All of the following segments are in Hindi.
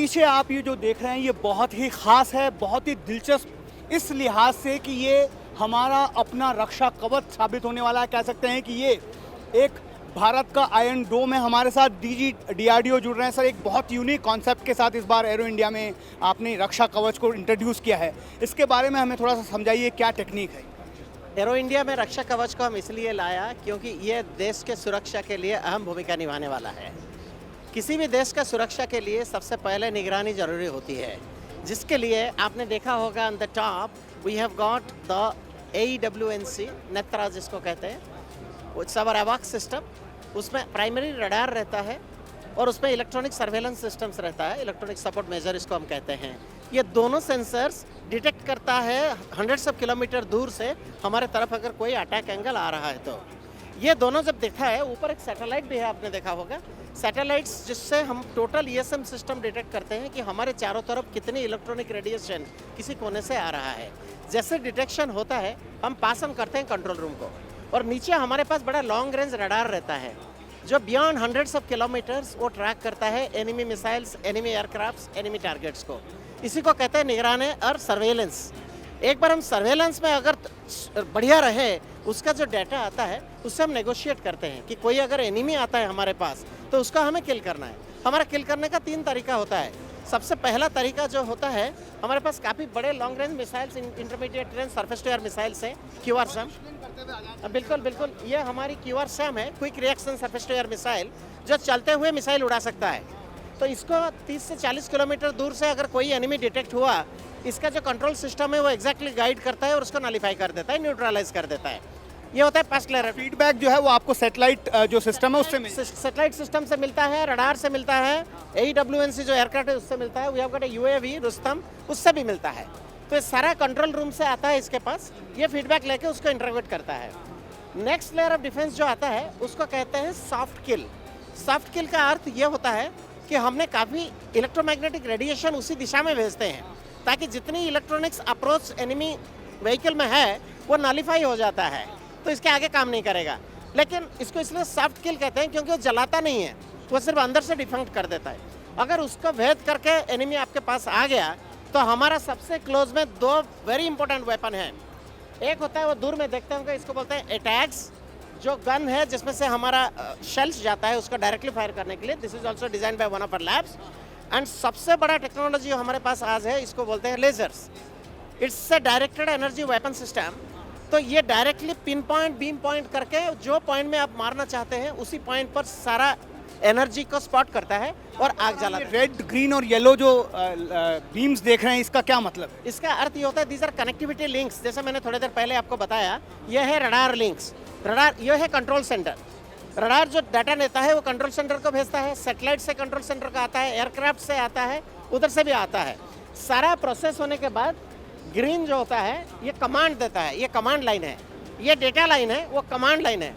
पीछे आप ये जो देख रहे हैं ये बहुत ही ख़ास है, बहुत ही दिलचस्प इस लिहाज से कि ये हमारा अपना रक्षा कवच साबित होने वाला है। कह सकते हैं कि ये एक भारत का आयरन डोम है। हमारे साथ DRDO जुड़ रहे हैं। सर, एक बहुत यूनिक कॉन्सेप्ट के साथ इस बार एरो इंडिया में आपने रक्षा कवच को इंट्रोड्यूस किया है, इसके बारे में हमें थोड़ा सा समझाइए, क्या टेक्निक है? एरो इंडिया में रक्षा कवच को हम इसलिए लाया क्योंकि ये देश के सुरक्षा के लिए अहम भूमिका निभाने वाला है। किसी भी देश का सुरक्षा के लिए सबसे पहले निगरानी जरूरी होती है, जिसके लिए आपने देखा होगा on the top we have got the AEWNC Netra जिसको कहते हैं, इट्स आवर अवाक सिस्टम। उसमें प्राइमरी रडार रहता है और उसमें इलेक्ट्रॉनिक सर्वेलेंस सिस्टम्स रहता है, इलेक्ट्रॉनिक सपोर्ट मेजर इसको हम कहते हैं। ये दोनों सेंसर्स डिटेक्ट करता है हंड्रेड्स ऑफ किलोमीटर दूर से हमारे तरफ अगर कोई अटैक एंगल आ रहा है तो ये दोनों जब देखा है, ऊपर एक सैटेलाइट भी है, आपने देखा होगा सैटेलाइट्स, जिससे हम टोटल ESM सिस्टम डिटेक्ट करते हैं कि हमारे चारों तरफ कितनी इलेक्ट्रॉनिक रेडिएशन किसी कोने से आ रहा है। जैसे डिटेक्शन होता है हम पास ऑन करते हैं कंट्रोल रूम को, और नीचे हमारे पास बड़ा लॉन्ग रेंज रडार रहता है जो बियॉन्ड हंड्रेड्स ऑफ किलोमीटर्स वो ट्रैक करता है enemy missiles, enemy aircrafts, enemy targets को। इसी को कहते हैं निगरानी और सर्वेलेंस। एक बार हम सर्वेलेंस में अगर बढ़िया रहे, उसका जो डाटा आता है उससे हम नेगोशिएट करते हैं कि कोई अगर एनिमी आता है हमारे पास तो उसका हमें किल करना है। हमारा किल करने का 3 तरीका होता है। सबसे पहला तरीका जो होता है, हमारे पास काफ़ी बड़े long range missiles, intermediate range surface to air missiles हैं, QRSAM। बिल्कुल बिल्कुल, ये हमारी QRSAM है, quick reaction surface to air missile, जो चलते हुए मिसाइल उड़ा सकता है। तो इसको 30 से 40 किलोमीटर दूर से अगर कोई एनिमी डिटेक्ट हुआ, इसका जो कंट्रोल सिस्टम है वो एग्जैक्टली गाइड करता है और उसको नलिफाई कर देता है, न्यूट्रलाइज कर देता है। ये होता है फर्स्ट लेयर। फीडबैक जो है वो आपको सैटेलाइट जो सिस्टम है उससे सैटेलाइट सिस्टम से मिलता है, रडार से मिलता है, AEWNC जो एयरक्राफ्ट है उससे मिलता है, we have got a UAV Rustom, उससे भी मिलता है। तो ये सारा कंट्रोल रूम से आता है इसके पास, ये फीडबैक लेके उसको इंटरप्रेट करता है। नेक्स्ट लेयर ऑफ डिफेंस जो आता है उसको कहते हैं सॉफ्ट किल। सॉफ्ट किल का अर्थ ये होता है कि हमने काफ़ी इलेक्ट्रोमैग्नेटिक रेडिएशन उसी दिशा में भेजते हैं ताकि जितनी इलेक्ट्रॉनिक्स अप्रोच एनिमी व्हीकल में है वो नलिफाई हो जाता है, तो इसके आगे काम नहीं करेगा। लेकिन इसको इसलिए सॉफ्ट किल कहते हैं क्योंकि वो जलाता नहीं है, वो सिर्फ अंदर से डिफेक्ट कर देता है। अगर उसको भेद करके एनिमी आपके पास आ गया तो हमारा सबसे क्लोज में 2 वेरी इंपॉर्टेंट वेपन है। एक होता है वो दूर में देखते होंगे, इसको बोलते हैं एटैक्स, जो गन है जिसमें से हमारा शेल्स जाता है उसको डायरेक्टली फायर करने के लिए। This is also design by one of our labs. And सबसे बड़ा टेक्नोलॉजी जो हमारे पास आज है, इसको बोलते हैं lasers. It's a directed energy weapon system. तो ये directly pinpoint, beam point करके जो पॉइंट में आप मारना चाहते हैं उसी पॉइंट पर सारा एनर्जी को स्पॉट करता है और आग जलाता है। रेड, ग्रीन और येलो जो बीम्स देख रहे हैं, इसका क्या मतलब? इसका अर्थ ये होता है दीज आर कनेक्टिविटी लिंक्स। जैसे मैंने थोड़ी देर पहले आपको बताया, ये है रडार लिंक्स। रडार ये है कंट्रोल सेंटर। रडार जो डाटा लेता है वो कंट्रोल सेंटर को भेजता है, सैटेलाइट से कंट्रोल सेंटर का आता है, एयरक्राफ्ट से आता है, उधर से भी आता है। सारा प्रोसेस होने के बाद ग्रीन जो होता है ये कमांड देता है, ये कमांड लाइन है। ये डेटा लाइन है, वो कमांड लाइन है,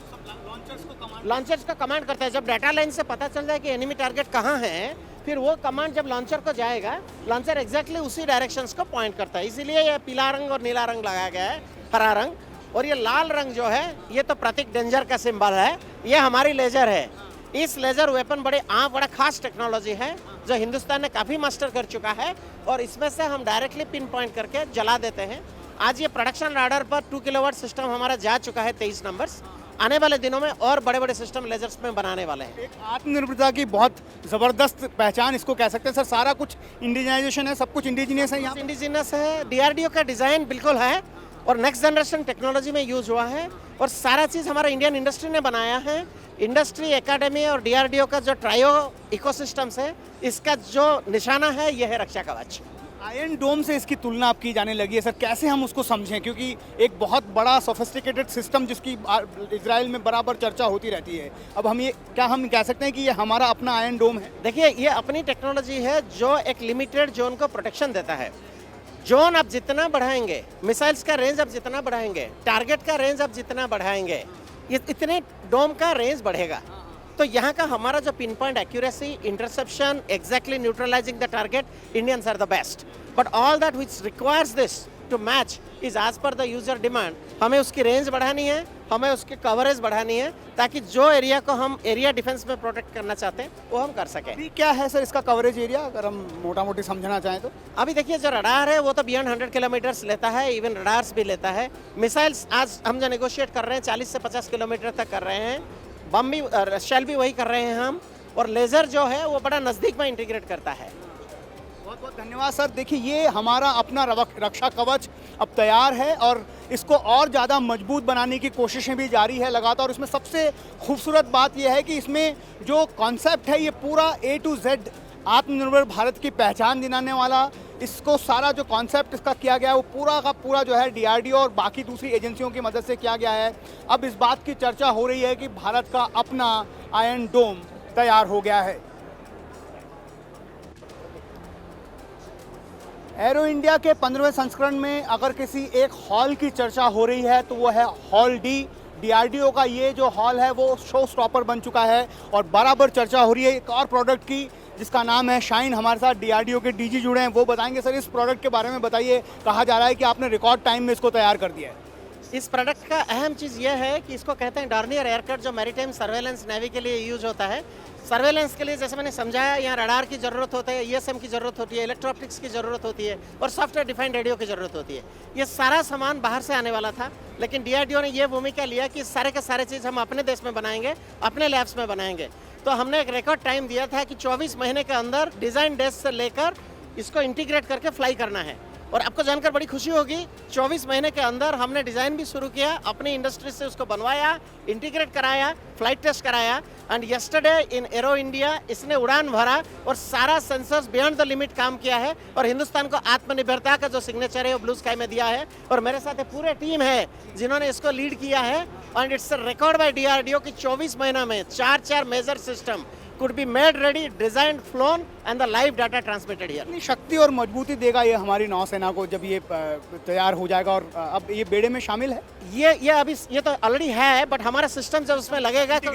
लॉन्चर्स को कमांड करता है। जब डाटा लाइन से पता चल जाए कि एनिमी टारगेट कहाँ है, फिर वो कमांड जब लॉन्चर को जाएगा, लॉन्चर एग्जैक्टली उसी डायरेक्शंस को पॉइंट करता है। इसीलिए ये पीला रंग और नीला रंग लगाया गया है, हरा रंग, और ये लाल रंग जो है ये तो प्रतीक डेंजर का सिंबल है। ये हमारी लेजर है। इस लेजर वेपन बड़ा खास टेक्नोलॉजी है जो हिंदुस्तान ने काफ़ी मास्टर कर चुका है, और इसमें से हम डायरेक्टली पिन पॉइंट करके जला देते हैं। आज ये प्रोडक्शन राडार पर 2 किलोवाट सिस्टम हमारा जा चुका है, 23 नंबर्स। आने वाले दिनों में और बड़े बड़े सिस्टम लेजर्स में बनाने वाले हैं। एक आत्मनिर्भरता की बहुत ज़बरदस्त पहचान इसको कह सकते हैं सर। सारा कुछ इंडिजिनाइजेशन है, सब कुछ इंडिजिनियस है, यहाँ इंडिजिनस है। DRDO का डिज़ाइन बिल्कुल है और नेक्स्ट जनरेशन टेक्नोलॉजी में यूज हुआ है, और सारा चीज़ हमारा इंडियन इंडस्ट्री ने बनाया है। इंडस्ट्री, एकेडमी और DRDO का जो ट्रायो इकोसिस्टम्स है, इसका जो निशाना है यह है रक्षा कवच। आयरन डोम से इसकी तुलना अब की जाने लगी है सर, कैसे हम उसको समझें? क्योंकि एक बहुत बड़ा सोफिस्टिकेटेड सिस्टम जिसकी इजराइल में बराबर चर्चा होती रहती है, अब हम कह सकते हैं कि ये हमारा अपना आयरन डोम है? देखिए, ये अपनी टेक्नोलॉजी है जो एक लिमिटेड जोन को प्रोटेक्शन देता है। जोन आप जितना बढ़ाएंगे, मिसाइल्स का रेंज आप जितना बढ़ाएंगे, टारगेट का रेंज आप जितना बढ़ाएंगे, ये इतने डोम का रेंज बढ़ेगा। तो यहाँ का हमारा जो pinpoint accuracy, interception, exactly neutralising the target, Indians are the best. But all that which requires this to match is as per the user demand. हमें उसकी रेंज बढ़ानी है, हमें उसकी कवरेज बढ़ानी है, ताकि जो एरिया को हम एरिया डिफेंस में प्रोटेक्ट करना चाहते हैं वो हम कर सकें। अभी क्या है सर इसका कवरेज एरिया, अगर हम मोटा मोटी समझना चाहें तो? अभी देखिए, जो रडार है वो तो बियॉन्ड 100 किलोमीटर्स लेता है, इवन रडार्स भी लेता है। मिसाइल्स आज हम जो नेगोशिएट कर रहे हैं 40 से 50 किलोमीटर तक कर रहे हैं। बम भी, शेल भी वही कर रहे हैं हम। और लेज़र जो है वो बड़ा नज़दीक में इंटीग्रेट करता है। बहुत बहुत धन्यवाद सर। देखिए, ये हमारा अपना रक्षा कवच अब तैयार है और इसको और ज़्यादा मजबूत बनाने की कोशिशें भी जारी है लगातार। और इसमें सबसे खूबसूरत बात यह है कि इसमें जो कॉन्सेप्ट है ये पूरा A to Z आत्मनिर्भर भारत की पहचान दिलाने वाला, इसको सारा जो कॉन्सेप्ट इसका किया गया है वो पूरा का पूरा जो है DRDO और बाकी दूसरी एजेंसियों की मदद से किया गया है। अब इस बात की चर्चा हो रही है कि भारत का अपना आयरन डोम तैयार हो गया है। एरो इंडिया के 15वें संस्करण में अगर किसी एक हॉल की चर्चा हो रही है तो वो है हॉल D। DRDO का ये जो हॉल है वो शो स्टॉपर बन चुका है और बराबर चर्चा हो रही है एक और प्रोडक्ट की जिसका नाम है शाइन। हमारे साथ DRDO के DG जुड़े हैं, वो बताएंगे। सर, इस प्रोडक्ट के बारे में बताइए। कहा जा रहा है कि आपने रिकॉर्ड टाइम में इसको तैयार कर दिया है। इस प्रोडक्ट का अहम चीज़ यह है कि इसको कहते हैं डॉर्नियर एयरकट, जो मैरीटाइम सर्वेलेंस नेवी के लिए यूज होता है। सर्वेलेंस के लिए जैसे मैंने समझाया, यहाँ रडार की ज़रूरत होता है, ESM की ज़रूरत होती है, इलेक्ट्रो-ऑप्टिक्स की ज़रूरत होती है और सॉफ्टवेयर डिफाइंड रेडियो की ज़रूरत होती है। ये सारा सामान बाहर से आने वाला था, लेकिन DRDO ने ये भूमिका लिया कि सारे के सारे चीज़ हम अपने देश में बनाएंगे, अपने लैब्स में बनाएंगे। तो हमने एक रिकॉर्ड टाइम दिया था कि 24 महीने के अंदर डिज़ाइन डेज से लेकर इसको इंटीग्रेट करके फ्लाई करना है। और आपको जानकर बड़ी खुशी होगी, 24 महीने के अंदर हमने डिज़ाइन भी शुरू किया, अपनी इंडस्ट्री से उसको बनवाया, इंटीग्रेट कराया, फ्लाइट टेस्ट कराया। And yesterday in arrow India इसने उड़ान भरा और सारा सेंसर्स बियॉन्ड द लिमिट काम किया है और हिंदुस्तान को आत्मनिर्भरता का जो सिग्नेचर है वो ब्लू स्काई में दिया है। और मेरे साथ एक पूरे टीम है जिन्होंने इसको लीड किया है। And it's a record by DRDO कि 24 महीना में 4 major system could be made ready, designed, flown and the live data transmitted here. कितनी शक्ति और मजबूती देगा ये हमारी नौसेना को जब ये तैयार हो जाएगा और अब ये बेड़े में शामिल है? ये अभी ये तो ऑलरेडी है, बट हमारा सिस्टम जब उसमें लगेगा तो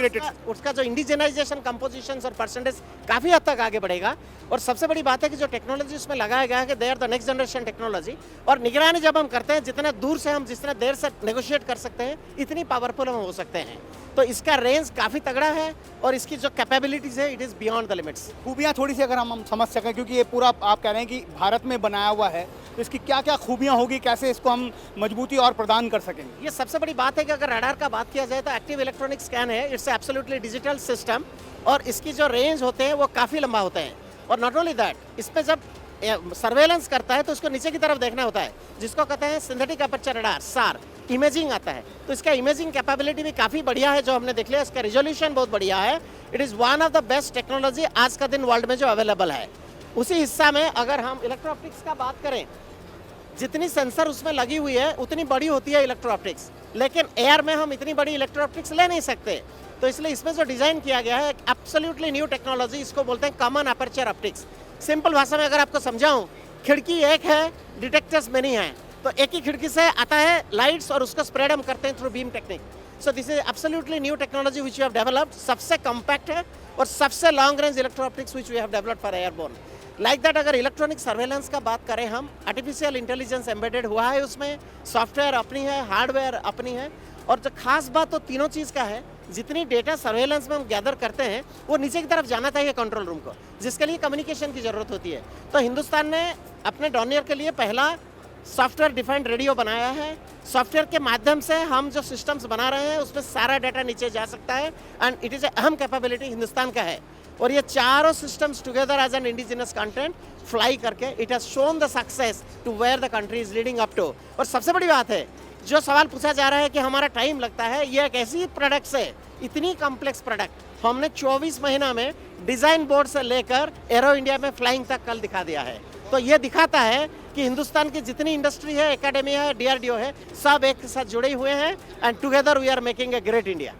उसका जो इंडिजिनाइजेशन, कंपोजिशंस और परसेंटेज काफ़ी हद तक आगे बढ़ेगा। और सबसे बड़ी बात है कि जो टेक्नोलॉजी उसमें लगाया गया है कि they are the next generation technology. और निगरानी जब हम करते हैं, जितना दूर से हम जितना देर से नेगोशिएट कर सकते हैं, इतनी पावरफुल हम हो सकते हैं। तो इसका रेंज काफ़ी तगड़ा है और इसकी जो कैपेबिलिटीज़ है, it is beyond the limits. खूबियाँ थोड़ी सी अगर हम समझ सकें, क्योंकि ये पूरा आप कह रहे हैं कि भारत में बनाया हुआ है, तो इसकी क्या क्या खूबियाँ होगी, कैसे इसको हम मजबूती और प्रदान कर सकेंगे? ये सबसे बड़ी बात है कि अगर रडार का बात किया जाए तो एक्टिव इलेक्ट्रॉनिक स्कैन है, इट्स एब्सोल्युटली डिजिटल सिस्टम और इसकी जो रेंज होते हैं वो काफ़ी लंबा होते हैं। और नॉट ओनली दैट, इस पर जब सर्वेलेंस करता है तो उसको नीचे की तरफ देखना होता है, जिसको कहते हैं synthetic aperture radar, SAR। Imaging आता है, तो इसका इमेजिंग कैपेबिलिटी भी काफ़ी बढ़िया है जो हमने देख लिया। इसका रिजोल्यूशन बहुत बढ़िया है। It is one of the best technology आज का दिन वर्ल्ड में जो अवेलेबल है। उसी हिस्सा में अगर हम इलेक्ट्रो ऑप्टिक्स का बात करें, जितनी सेंसर उसमें लगी हुई है उतनी बड़ी होती है इलेक्ट्रो ऑप्टिक्स, लेकिन एयर में हम इतनी बड़ी इलेक्ट्रो ऑप्टिक्स ले नहीं सकते। तो इसलिए इसमें जो डिज़ाइन किया गया है एब्सोल्युटली न्यू टेक्नोलॉजी, इसको बोलते हैं कॉमन अपर्चर ऑप्टिक्स। सिंपल भाषा में अगर आपको समझाऊं, खिड़की एक है, डिटेक्टर्स मेनी हैं, तो एक ही खिड़की से आता है लाइट्स और उसको स्प्रेड हम करते हैं through beam technique. So this is absolutely new technology which we have developed. सबसे कॉम्पैक्ट है और सबसे long range electro optics which we have developed for airborne. Like that, अगर इलेक्ट्रॉनिक सर्वेलेंस का बात करें हम, आर्टिफिशियल इंटेलिजेंस एम्बेडेड हुआ है उसमें, सॉफ्टवेयर अपनी है, हार्डवेयर अपनी है। और जो खास बात तो तीनों चीज़ का है, जितनी डेटा सर्वेलेंस में हम गैदर करते हैं वो नीचे की तरफ जाना चाहिए कंट्रोल रूम को, जिसके लिए कम्युनिकेशन की ज़रूरत होती है। तो हिंदुस्तान ने अपने डॉर्नियर के लिए पहला सॉफ्टवेयर डिफाइंड रेडियो बनाया है। सॉफ्टवेयर के माध्यम से हम जो सिस्टम्स बना रहे हैं उसमें सारा डाटा नीचे जा सकता है एंड इट इज़ ए अहम कैपेबिलिटी हिंदुस्तान का है। और ये चारों systems together as an indigenous content fly करके it has shown the success to where the country is leading up to. और सबसे बड़ी बात है, जो सवाल पूछा जा रहा है कि हमारा टाइम लगता है, ये एक ऐसी प्रोडक्ट है, इतनी कॉम्प्लेक्स प्रोडक्ट हमने 24 महीना में डिज़ाइन बोर्ड से लेकर एरो इंडिया में फ्लाइंग तक कल दिखा दिया है। तो ये दिखाता है कि हिंदुस्तान की जितनी इंडस्ट्री है, एकेडमी है, DRDO है, सब एक साथ जुड़े हुए हैं and together we are making a great India.